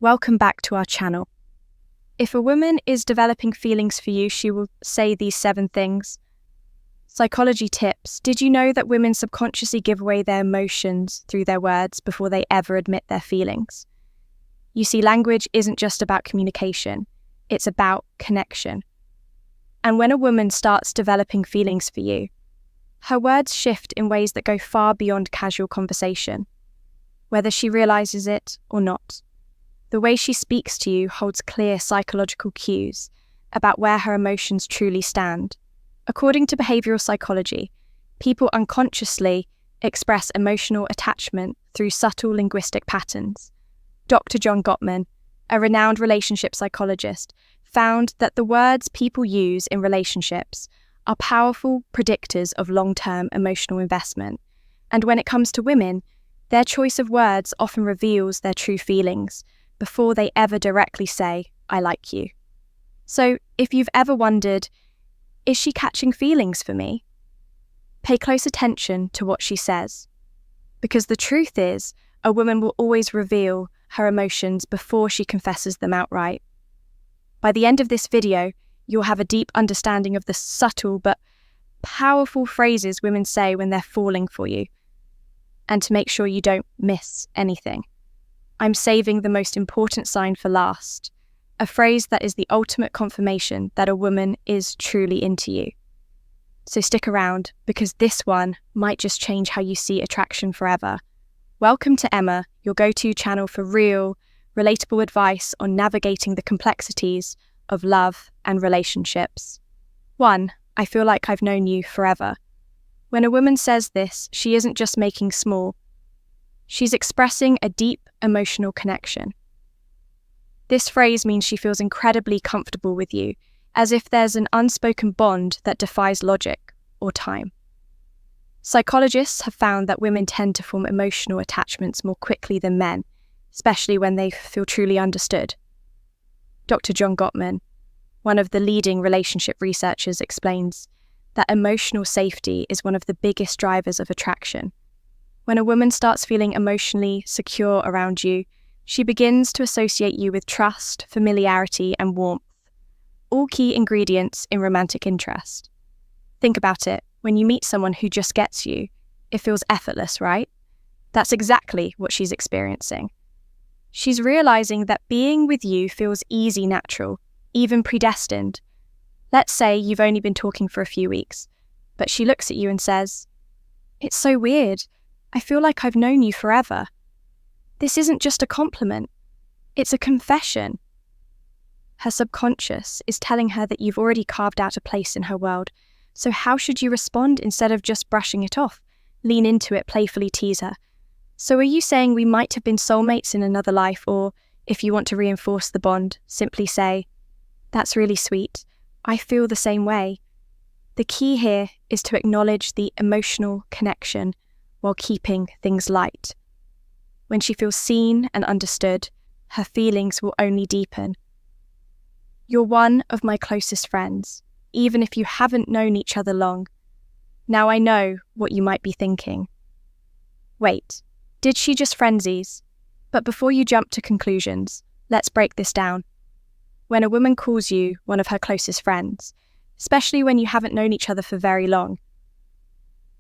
Welcome back to our channel. If a woman is developing feelings for you, she will say these 7 things. Psychology tips. Did you know that women subconsciously give away their emotions through their words before they ever admit their feelings? You see, language isn't just about communication, it's about connection. And when a woman starts developing feelings for you, her words shift in ways that go far beyond casual conversation, whether she realizes it or not. The way she speaks to you holds clear psychological cues about where her emotions truly stand. According to behavioral psychology, people unconsciously express emotional attachment through subtle linguistic patterns. Dr. John Gottman, a renowned relationship psychologist, found that the words people use in relationships are powerful predictors of long-term emotional investment. And when it comes to women, their choice of words often reveals their true feelings before they ever directly say, "I like you." So, if you've ever wondered, is she catching feelings for me? Pay close attention to what she says. Because the truth is, a woman will always reveal her emotions before she confesses them outright. By the end of this video, you'll have a deep understanding of the subtle but powerful phrases women say when they're falling for you, and to make sure you don't miss anything. I'm saving the most important sign for last, a phrase that is the ultimate confirmation that a woman is truly into you. So stick around, because this one might just change how you see attraction forever. Welcome to Emma, your go-to channel for real, relatable advice on navigating the complexities of love and relationships. 1. I feel like I've known you forever. When a woman says this, she isn't just making small. She's expressing a deep emotional connection. This phrase means she feels incredibly comfortable with you, as if there's an unspoken bond that defies logic or time. Psychologists have found that women tend to form emotional attachments more quickly than men, especially when they feel truly understood. Dr. John Gottman, one of the leading relationship researchers, explains that emotional safety is one of the biggest drivers of attraction. When a woman starts feeling emotionally secure around you, she begins to associate you with trust, familiarity, and warmth, all key ingredients in romantic interest. Think about it. When you meet someone who just gets you, it feels effortless, right? That's exactly what she's experiencing. She's realizing that being with you feels easy, natural, even predestined. Let's say you've only been talking for a few weeks, but she looks at you and says, "It's so weird. I feel like I've known you forever." This isn't just a compliment, it's a confession. Her subconscious is telling her that you've already carved out a place in her world, so how should you respond instead of just brushing it off? Lean into it, playfully tease her. "So are you saying we might have been soulmates in another life?" Or, if you want to reinforce the bond, simply say, "That's really sweet. I feel the same way." The key here is to acknowledge the emotional connection while keeping things light. When she feels seen and understood, her feelings will only deepen. "You're one of my closest friends, even if you haven't known each other long." Now I know what you might be thinking. Wait, did she just frenzies? But before you jump to conclusions, let's break this down. When a woman calls you one of her closest friends, especially when you haven't known each other for very long,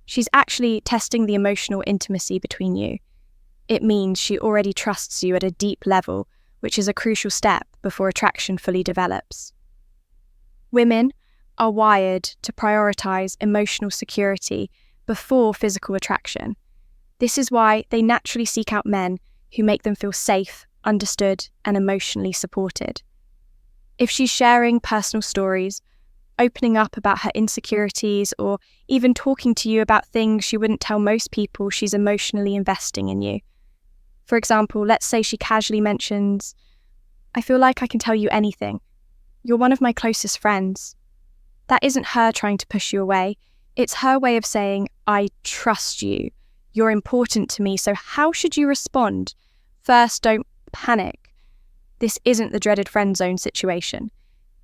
she's actually testing the emotional intimacy between you. It means she already trusts you at a deep level, which is a crucial step before attraction fully develops. Women are wired to prioritize emotional security before physical attraction. This is why they naturally seek out men who make them feel safe, understood, and emotionally supported. If she's sharing personal stories, opening up about her insecurities, or even talking to you about things she wouldn't tell most people, she's emotionally investing in you. For example, let's say she casually mentions, "I feel like I can tell you anything. You're one of my closest friends." That isn't her trying to push you away. It's her way of saying, "I trust you. You're important to me, so how should you respond?" First, don't panic. This isn't the dreaded friend zone situation.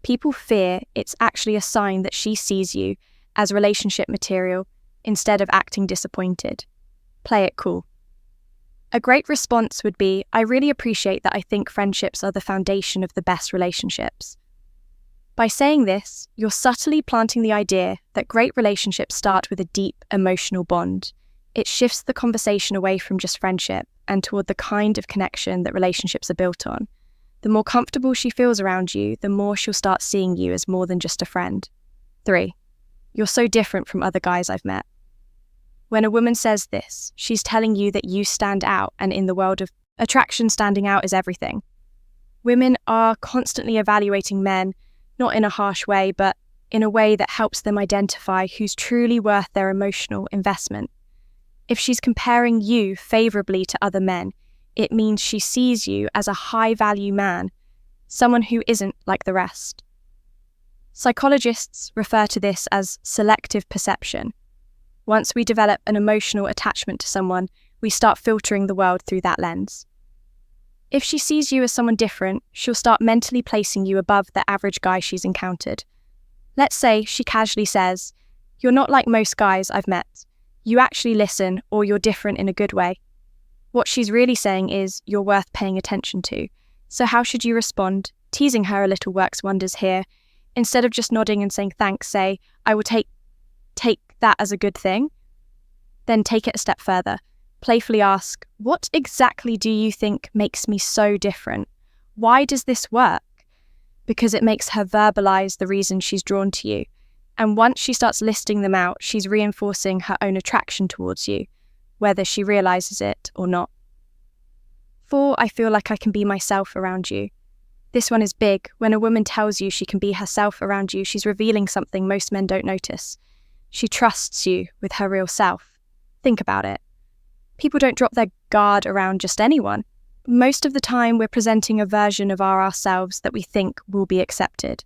People fear it's actually a sign that she sees you as relationship material instead of acting disappointed. Play it cool. A great response would be, I really appreciate that. I think friendships are the foundation of the best relationships. By saying this, you're subtly planting the idea that great relationships start with a deep emotional bond. It shifts the conversation away from just friendship and toward the kind of connection that relationships are built on. The more comfortable she feels around you, the more she'll start seeing you as more than just a friend. 3. You're so different from other guys I've met. When a woman says this, she's telling you that you stand out, and in the world of attraction, standing out is everything. Women are constantly evaluating men, not in a harsh way, but in a way that helps them identify who's truly worth their emotional investment. If she's comparing you favorably to other men, it means she sees you as a high-value man, someone who isn't like the rest. Psychologists refer to this as selective perception. Once we develop an emotional attachment to someone, we start filtering the world through that lens. If she sees you as someone different, she'll start mentally placing you above the average guy she's encountered. Let's say she casually says, "You're not like most guys I've met. You actually listen, or you're different in a good way." What she's really saying is, you're worth paying attention to. So how should you respond? Teasing her a little works wonders here. Instead of just nodding and saying thanks, say, "I will take that as a good thing." Then take it a step further. Playfully ask, what exactly do you think makes me so different? Why does this work? Because it makes her verbalize the reason she's drawn to you. And once she starts listing them out, she's reinforcing her own attraction towards you, whether she realizes it or not. 4, I feel like I can be myself around you. This one is big. When a woman tells you she can be herself around you, she's revealing something most men don't notice. She trusts you with her real self. Think about it. People don't drop their guard around just anyone. Most of the time, we're presenting a version of ourselves that we think will be accepted.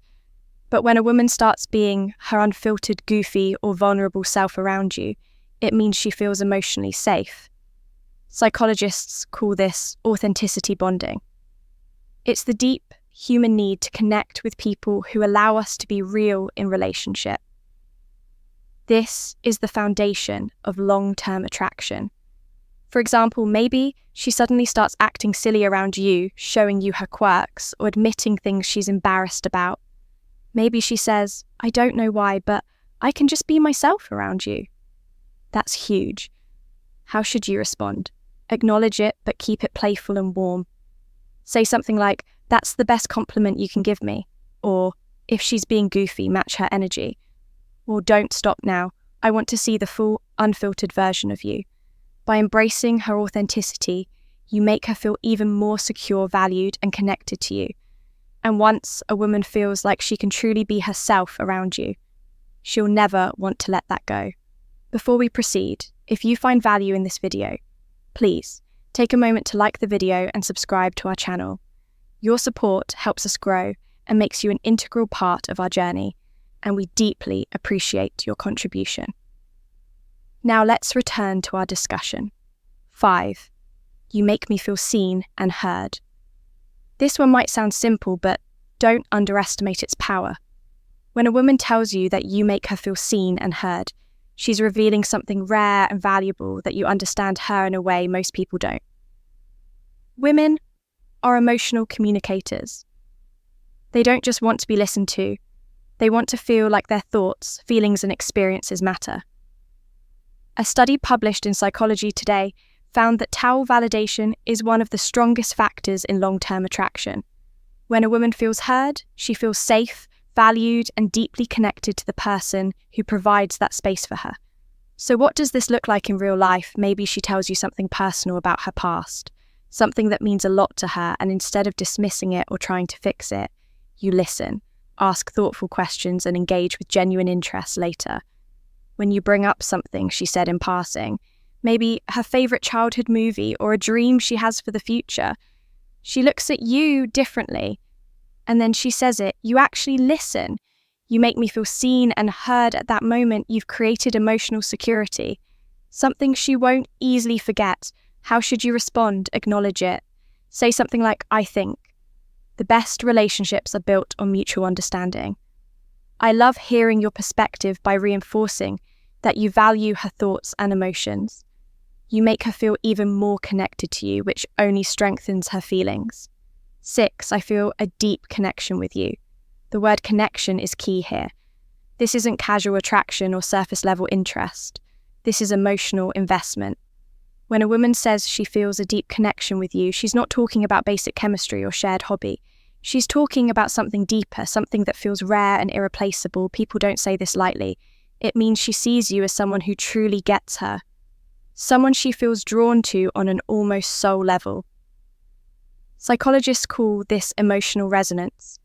But when a woman starts being her unfiltered, goofy, or vulnerable self around you, it means she feels emotionally safe. Psychologists call this authenticity bonding. It's the deep human need to connect with people who allow us to be real in relationship. This is the foundation of long-term attraction. For example, maybe she suddenly starts acting silly around you, showing you her quirks, or admitting things she's embarrassed about. Maybe she says, "I don't know why, but I can just be myself around you." That's huge. How should you respond? Acknowledge it, but keep it playful and warm. Say something like, "That's the best compliment you can give me." Or, if she's being goofy, match her energy. Or, "Don't stop now. I want to see the full, unfiltered version of you." By embracing her authenticity, you make her feel even more secure, valued, and connected to you. And once a woman feels like she can truly be herself around you, she'll never want to let that go. Before we proceed, if you find value in this video, please take a moment to like the video and subscribe to our channel. Your support helps us grow and makes you an integral part of our journey, and we deeply appreciate your contribution. Now let's return to our discussion. 5. You make me feel seen and heard. This one might sound simple, but don't underestimate its power. When a woman tells you that you make her feel seen and heard, she's revealing something rare and valuable that you understand her in a way most people don't. Women are emotional communicators. They don't just want to be listened to, they want to feel like their thoughts, feelings, and experiences matter. A study published in Psychology Today found that towel validation is one of the strongest factors in long-term attraction. When a woman feels heard, she feels safe, valued, and deeply connected to the person who provides that space for her. So what does this look like in real life? Maybe she tells you something personal about her past, something that means a lot to her, and instead of dismissing it or trying to fix it, you listen, ask thoughtful questions, and engage with genuine interest later. When you bring up something she said in passing, maybe her favourite childhood movie or a dream she has for the future, she looks at you differently, and then she says it. You actually listen. You make me feel seen and heard at that moment. You've created emotional security, something she won't easily forget. How should you respond? Acknowledge it. Say something like, "I think the best relationships are built on mutual understanding. I love hearing your perspective," by reinforcing that you value her thoughts and emotions. you make her feel even more connected to you, which only strengthens her feelings. 6, I feel a deep connection with you. The word connection is key here. This isn't casual attraction or surface level interest. This is emotional investment. When a woman says she feels a deep connection with you, she's not talking about basic chemistry or shared hobby. She's talking about something deeper, something that feels rare and irreplaceable. People don't say this lightly. It means she sees you as someone who truly gets her, someone she feels drawn to on an almost soul level. Psychologists call this emotional resonance,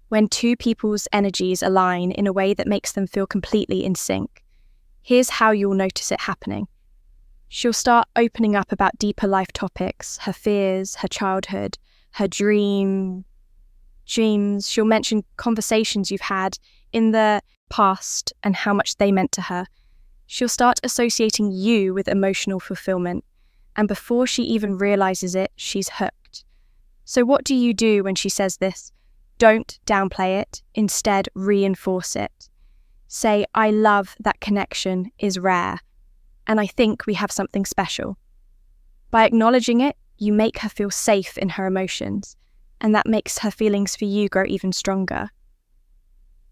when two people's energies align in a way that makes them feel completely in sync. Here's how you'll notice it happening. She'll start opening up about deeper life topics, her fears, her childhood, her dreams. She'll mention conversations you've had in the past and how much they meant to her. She'll start associating you with emotional fulfillment, and before she even realizes it, she's hooked. So what do you do when she says this? Don't downplay it, instead reinforce it. Say, I love that connection is rare, and I think we have something special. By acknowledging it, you make her feel safe in her emotions, and that makes her feelings for you grow even stronger.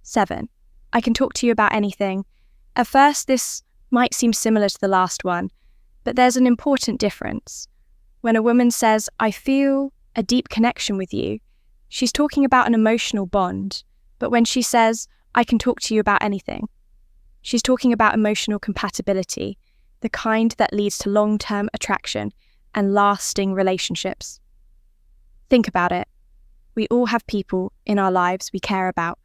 7, I can talk to you about anything. At first, this might seem similar to the last one, but there's an important difference. When a woman says, I feel a deep connection with you, she's talking about an emotional bond, but when she says, I can talk to you about anything, she's talking about emotional compatibility, the kind that leads to long-term attraction and lasting relationships. Think about it. We all have people in our lives we care about,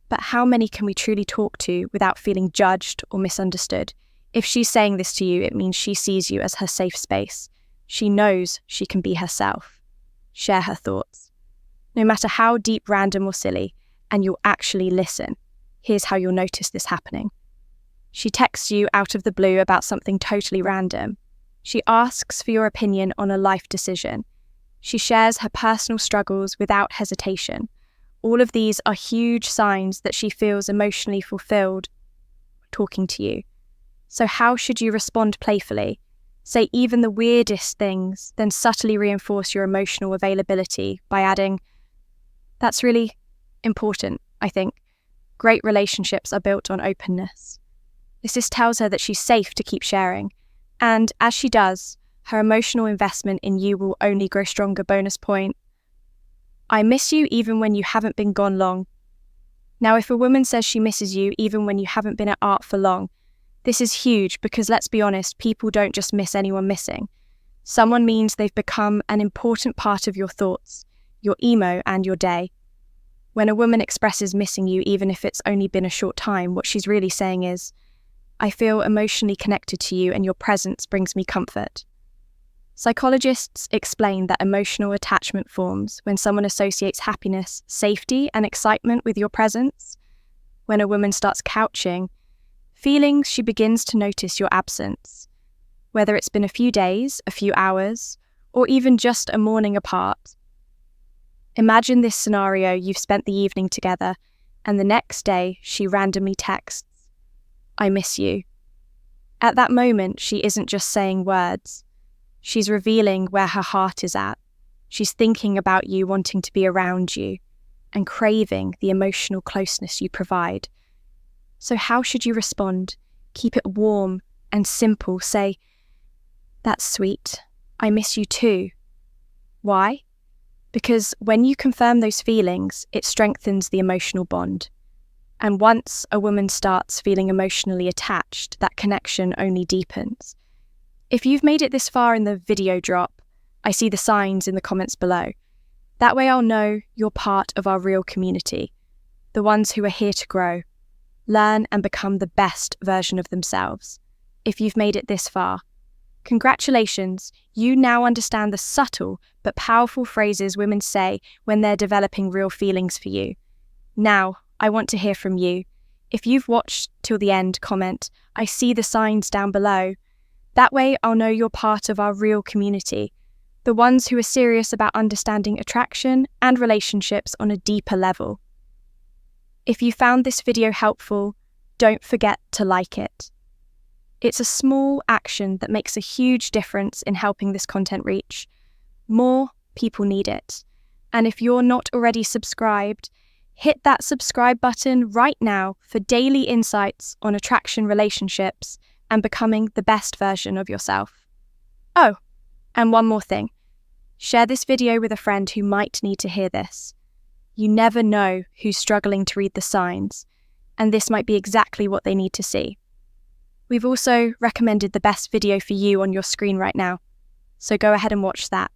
but how many can we truly talk to without feeling judged or misunderstood? If she's saying this to you, it means she sees you as her safe space. She knows she can be herself. Share her thoughts. No matter how deep, random, or silly, and you'll actually listen. Here's how you'll notice this happening. She texts you out of the blue about something totally random. She asks for your opinion on a life decision. She shares her personal struggles without hesitation. All of these are huge signs that she feels emotionally fulfilled talking to you. So how should you respond playfully? Say even the weirdest things, then subtly reinforce your emotional availability by adding, that's really important, I think. Great relationships are built on openness. This tells her that she's safe to keep sharing. And as she does, her emotional investment in you will only grow stronger. Bonus point. I miss you even when you haven't been gone long. Now, if a woman says she misses you even when you haven't been at art for long, this is huge because let's be honest, people don't just miss anyone missing. Someone means they've become an important part of your thoughts, your emo, and your day. When a woman expresses missing you, even if it's only been a short time, what she's really saying is, I feel emotionally connected to you and your presence brings me comfort. Psychologists explain that emotional attachment forms when someone associates happiness, safety, and excitement with your presence. When a woman starts couching feelings, she begins to notice your absence. Whether it's been a few days, a few hours, or even just a morning apart. Imagine this scenario: you've spent the evening together, and the next day she randomly texts, I miss you. At that moment, she isn't just saying words. She's revealing where her heart is at. She's thinking about you, wanting to be around you, and craving the emotional closeness you provide. So how should you respond? Keep it warm and simple. Say, that's sweet. I miss you too. Why? Because when you confirm those feelings, it strengthens the emotional bond. And once a woman starts feeling emotionally attached, that connection only deepens. If you've made it this far in the video drop, I see the signs in the comments below. That way I'll know you're part of our real community, the ones who are here to grow, learn and become the best version of themselves. If you've made it this far, congratulations, you now understand the subtle but powerful phrases women say when they're developing real feelings for you. Now, I want to hear from you. If you've watched till the end, comment, I see the signs down below. That way I'll know you're part of our real community, the ones who are serious about understanding attraction and relationships on a deeper level. If you found this video helpful, don't forget to like it. It's a small action that makes a huge difference in helping this content reach. More people need it. And if you're not already subscribed, hit that subscribe button right now for daily insights on attraction relationships and becoming the best version of yourself. Oh, and one more thing. Share this video with a friend who might need to hear this. You never know who's struggling to read the signs, and this might be exactly what they need to see. We've also recommended the best video for you on your screen right now, so go ahead and watch that.